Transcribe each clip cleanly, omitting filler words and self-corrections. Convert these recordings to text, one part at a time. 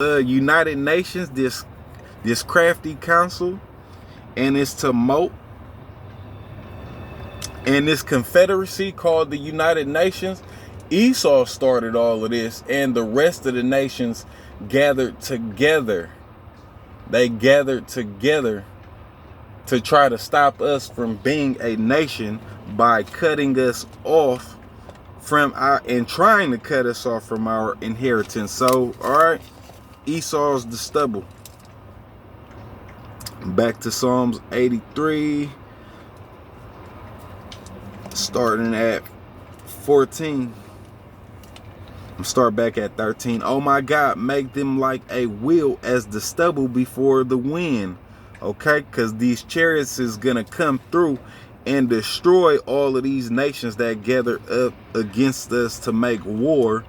United Nations, this crafty council, and its tumult, and this confederacy called the United Nations. Esau started all of this, and the rest of the nations gathered together. They gathered together to try to stop us from being a nation by cutting us off from our, and trying to cut us off from our inheritance. So, all right, Esau's the stubble. Back to Psalms 83, starting at 14. I'm start back at 13. Oh my God, make them like a wheel as the stubble before the wind. Okay, because these chariots is gonna come through and destroy all of these nations that gather up against us to make war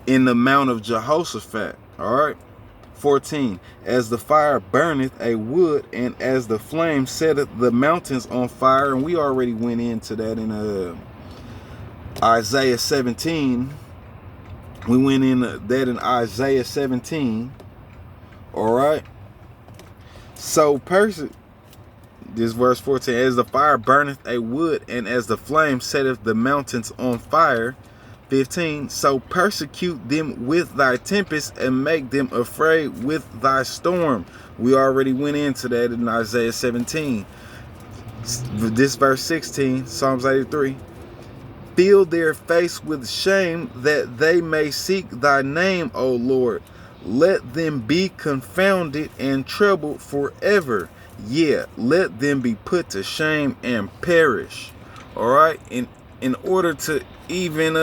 in the Mount of Jehoshaphat. All right. 14. As the fire burneth a wood, and as the flame setteth the mountains on fire. And we already went into that in Isaiah 17. We went in that in Isaiah 17. All right. So, this verse 14. As the fire burneth a wood, and as the flame setteth the mountains on fire. 15. So persecute them with thy tempest, and make them afraid with thy storm. We already went into that in Isaiah 17. This verse 16, Psalms 83. Fill their face with shame, that they may seek thy name, O Lord. Let them be confounded and troubled forever. Yeah, let them be put to shame and perish. All right. In order to even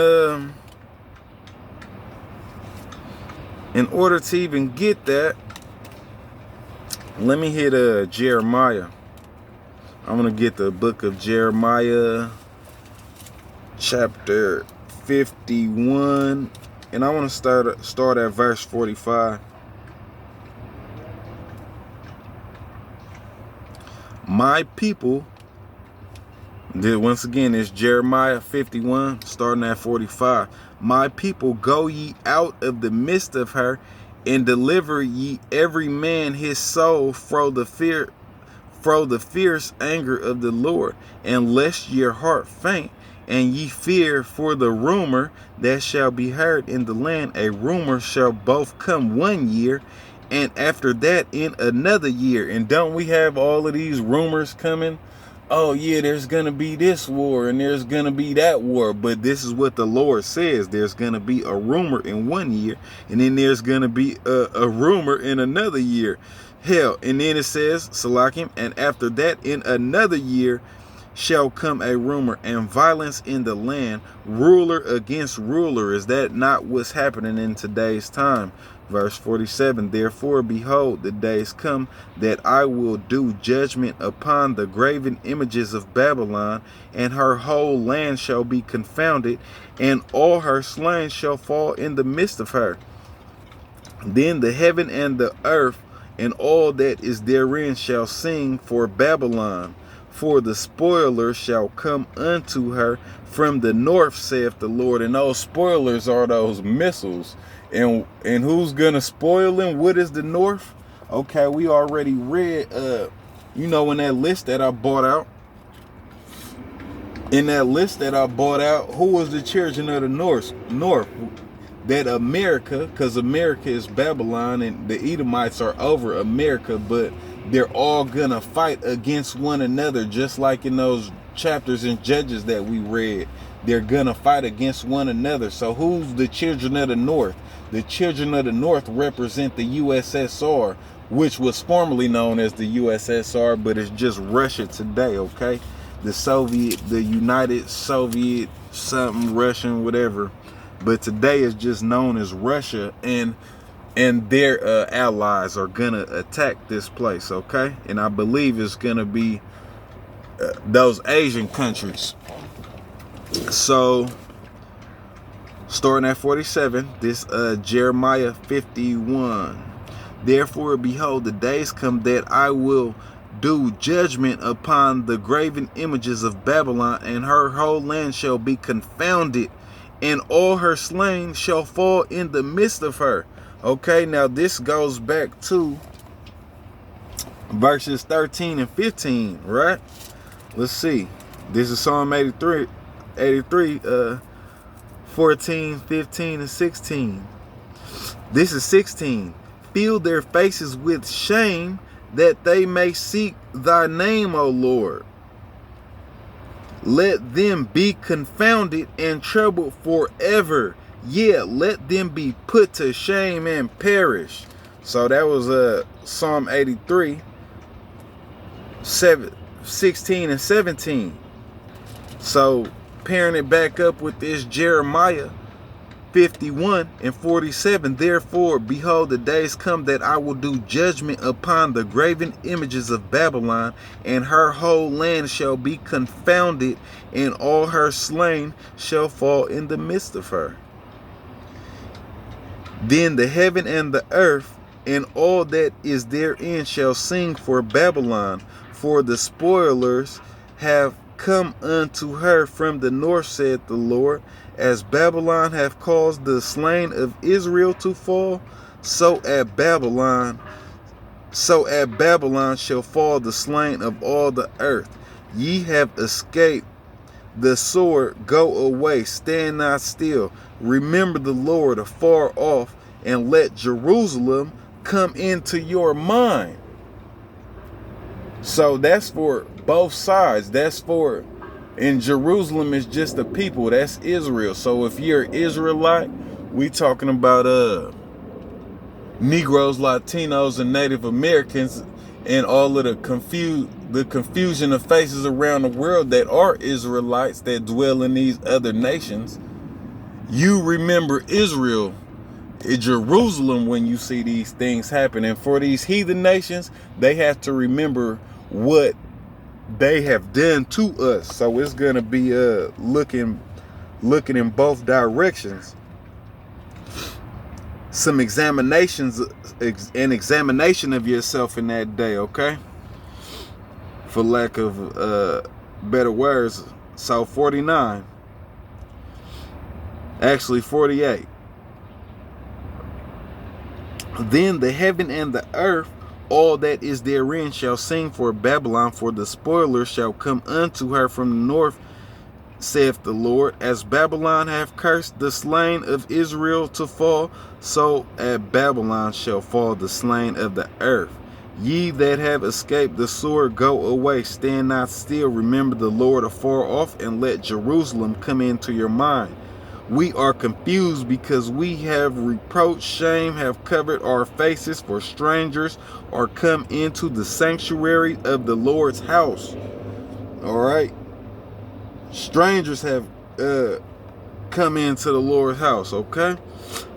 get that, let me hit Jeremiah. I'm gonna get the book of Jeremiah, chapter 51, and I want to start at verse 45. My people, once again, it's Jeremiah 51, starting at 45. My people, go ye out of the midst of her, and deliver ye every man his soul fro the fierce anger of the Lord, and lest your heart faint, and ye fear for the rumor that shall be heard in the land. A rumor shall both come 1 year, and after that in another year. And don't we have all of these rumors coming? Oh yeah, there's gonna be this war and there's gonna be that war, but this is what the Lord says. There's gonna be a rumor in 1 year, and then there's gonna be a rumor in another year. Hell, and then it says, Salakim, and after that in another year shall come a rumor, and violence in the land, ruler against ruler. Is that not what's happening in today's time? Verse 47, therefore, behold, the days come that I will do judgment upon the graven images of Babylon, and her whole land shall be confounded, and all her slain shall fall in the midst of her. Then the heaven and the earth and all that is therein shall sing for Babylon, for the spoiler shall come unto her from the north, saith the Lord. And those spoilers are those missiles. And who's gonna spoil them? What is the north? Okay, we already read in that list that I bought out. In that list that I bought out, who was the children of the north? That America, because America is Babylon, and the Edomites are over America, but they're all gonna fight against one another, just like in those chapters in Judges that we read. They're gonna fight against one another. So who's the children of the north? The children of the north represent the USSR, which was formerly known as the USSR, but it's just Russia today, okay? The United Soviet something, Russian, whatever. But today is just known as Russia, and their allies are gonna attack this place, okay? And I believe it's gonna be those Asian countries. So, starting at 47, this Jeremiah 51. Therefore, behold, the days come that I will do judgment upon the graven images of Babylon, and her whole land shall be confounded, and all her slain shall fall in the midst of her. Okay, now this goes back to verses 13 and 15, right? Let's see. This is Psalm 83, 14, 15, and 16. This is 16. Fill their faces with shame, that they may seek thy name, O Lord. Let them be confounded and troubled forever. Yeah, let them be put to shame and perish. So that was Psalm 83, 16 and 17. So pairing it back up with this Jeremiah 51 and 47. Therefore, behold, the days come that I will do judgment upon the graven images of Babylon, and her whole land shall be confounded, and all her slain shall fall in the midst of her. Then the heaven and the earth and all that is therein shall sing for Babylon, for the spoilers have come unto her from the north, saith the Lord. As Babylon hath caused the slain of Israel to fall, so at Babylon shall fall the slain of all the earth. Ye have escaped the sword, go away, stand not still. Remember the Lord afar off, and let Jerusalem come into your mind. So that's for both sides. That's for, and Jerusalem is just the people. That's Israel. So if you're Israelite, we talking about Negroes, Latinos, and Native Americans, and all of the confusion of faces around the world that are Israelites that dwell in these other nations. You remember Israel, Jerusalem, when you see these things happen. And for these heathen nations, they have to remember what they have done to us. So it's going to be looking in both directions. Some examinations, an examination of yourself in that day, okay? For lack of better words. So 49. Actually 48. Then the heaven and the earth, all that is therein, shall sing for Babylon, for the spoiler shall come unto her from the north, saith the Lord. As Babylon hath cursed the slain of Israel to fall, so at Babylon shall fall the slain of the earth. Ye that have escaped the sword, go away, stand not still. Remember the Lord afar off, and let Jerusalem come into your mind. We are confused because we have reproached, shame have covered our faces, for strangers are come into the sanctuary of the Lord's house. All right. Strangers have come into the Lord's house, okay?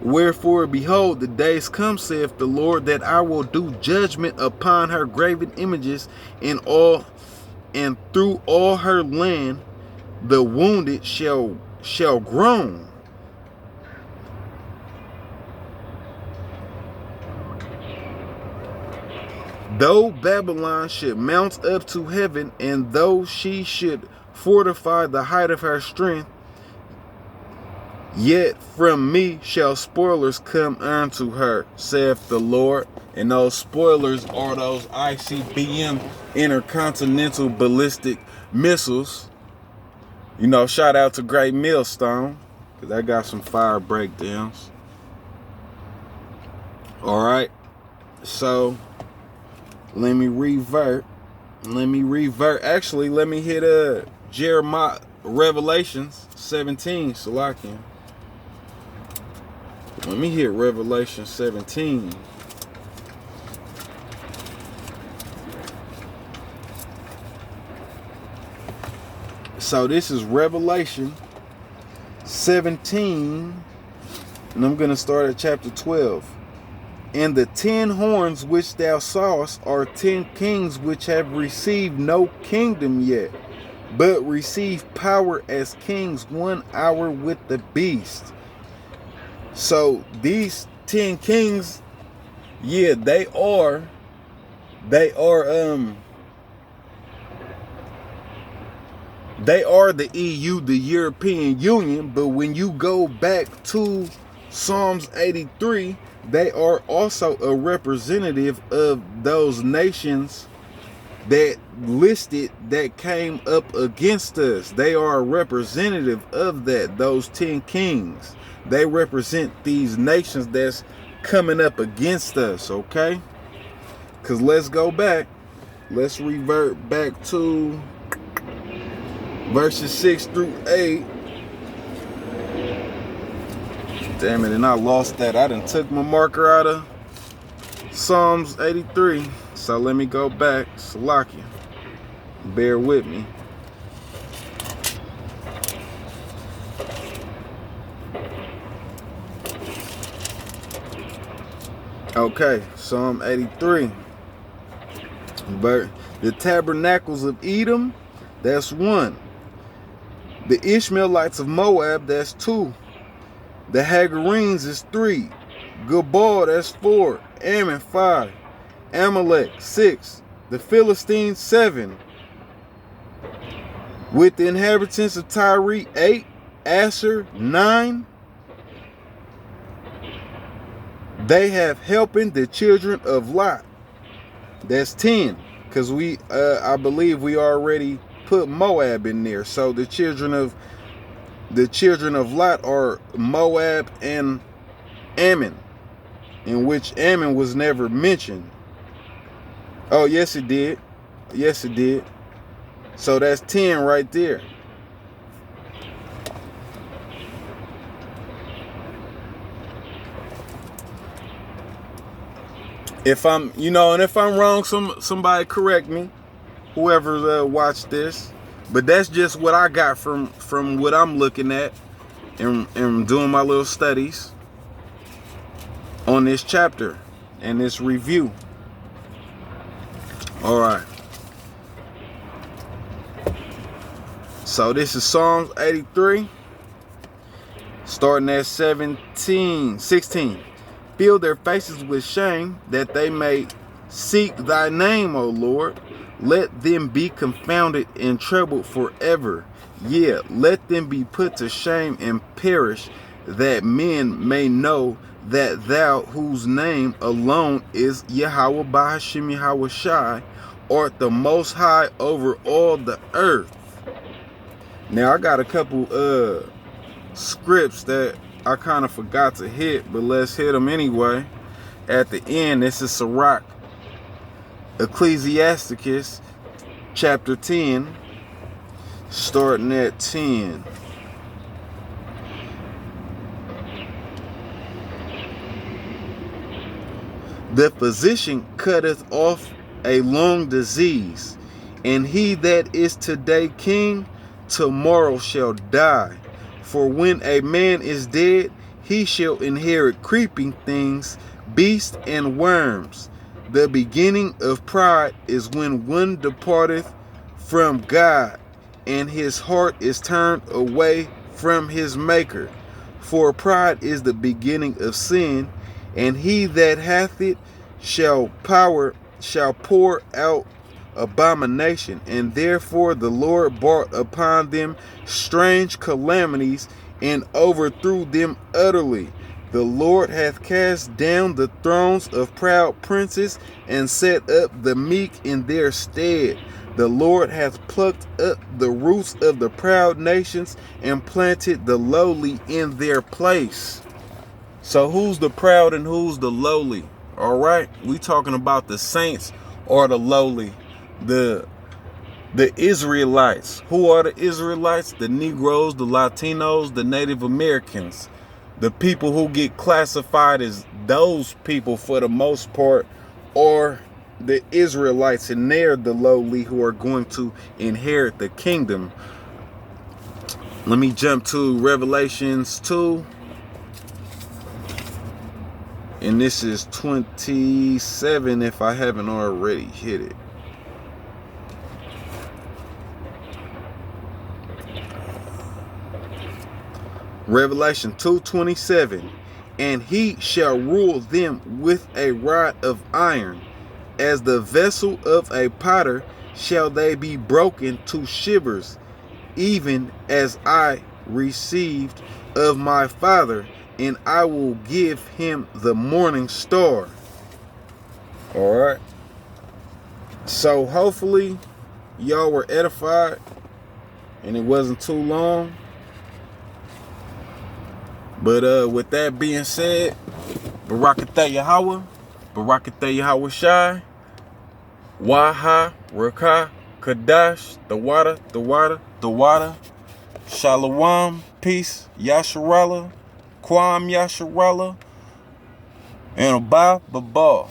Wherefore, behold, the days come, saith the Lord, that I will do judgment upon her graven images, and through all her land the wounded shall groan. Though Babylon should mount up to heaven, and though she should fortify the height of her strength, yet from me shall spoilers come unto her, saith the Lord. And those spoilers are those ICBM intercontinental ballistic missiles. You know, shout out to Great Millstone, because I got some fire breakdowns. All right. So let me revert. Actually, let me hit Jeremiah, Revelations 17, Salakian. Let me hit Revelation 17. So this is Revelation 17, and I'm going to start at chapter 12. And the 10 horns which thou sawest are 10 kings which have received no kingdom yet, but receive power as kings 1 hour with the beast. So these 10 kings, yeah, they are the EU, the European Union. But when you go back to Psalms 83, they are also a representative of those nations that listed that came up against us. They are a representative of that, those 10 kings. They represent these nations that's coming up against us, okay? Because let's go back. Let's revert back to verses 6 through 8. Damn it, and I lost that. I done took my marker out of Psalms 83. So let me go back. Salakia. Bear with me. Okay, Psalm 83. But the tabernacles of Edom, that's 1. The Ishmaelites of Moab, that's 2. The Hagarenes is 3. Gabal, that's 4. Ammon, 5. Amalek, 6. The Philistines, 7. With the inhabitants of Tyre, 8. Asher, 9. They have helping the children of Lot. That's 10. Because I believe we already put Moab in there. So the children of Lot are Moab and Ammon, in which Ammon was never mentioned. Oh, yes, it did. Yes, it did. So that's 10 right there. If I'm, and if I'm wrong, somebody correct me, whoever watched this. But that's just what I got from what I'm looking at and doing my little studies on this chapter and this review. All right. So this is Psalms 83, starting at 16. Fill their faces with shame, that they may seek thy name, O Lord. Let them be confounded and troubled forever. Yeah, let them be put to shame and perish, that men may know that thou, whose name alone is Yahweh Bahashim Yahweh Shai, art the most high over all the earth. Now I got a couple scripts that I kind of forgot to hit, but let's hit them anyway. At the end, this is Sirach, Ecclesiasticus, chapter 10, starting at 10. The physician cutteth off a long disease, and he that is today king, tomorrow shall die. For when a man is dead, he shall inherit creeping things, beasts, and worms. The beginning of pride is when one departeth from God, and his heart is turned away from his Maker. For pride is the beginning of sin, and he that hath it shall pour out abomination, and therefore the Lord brought upon them strange calamities and overthrew them utterly. The Lord hath cast down the thrones of proud princes and set up the meek in their stead. The Lord hath plucked up the roots of the proud nations and planted the lowly in their place. So who's the proud and who's the lowly? All right, we talking about the saints or the lowly. The Israelites. Who are the Israelites? The Negroes, the Latinos, the Native Americans. The people who get classified as those people for the most part, or the Israelites, and they're the lowly who are going to inherit the kingdom. Let me jump to Revelations 2. And this is 27 if I haven't already hit it. Revelation 2:27. And he shall rule them with a rod of iron. As the vessel of a potter shall they be broken to shivers, even as I received of my Father, and I will give him the morning star. All right. So hopefully y'all were edified and it wasn't too long. But with that being said, Barakatah Yahweh, Barakatah Yahweh Shai, Waha, Rakah, Kadash, the water, Shalom, peace, Yasharallah, Kwam Yasharallah, and Abba Babal.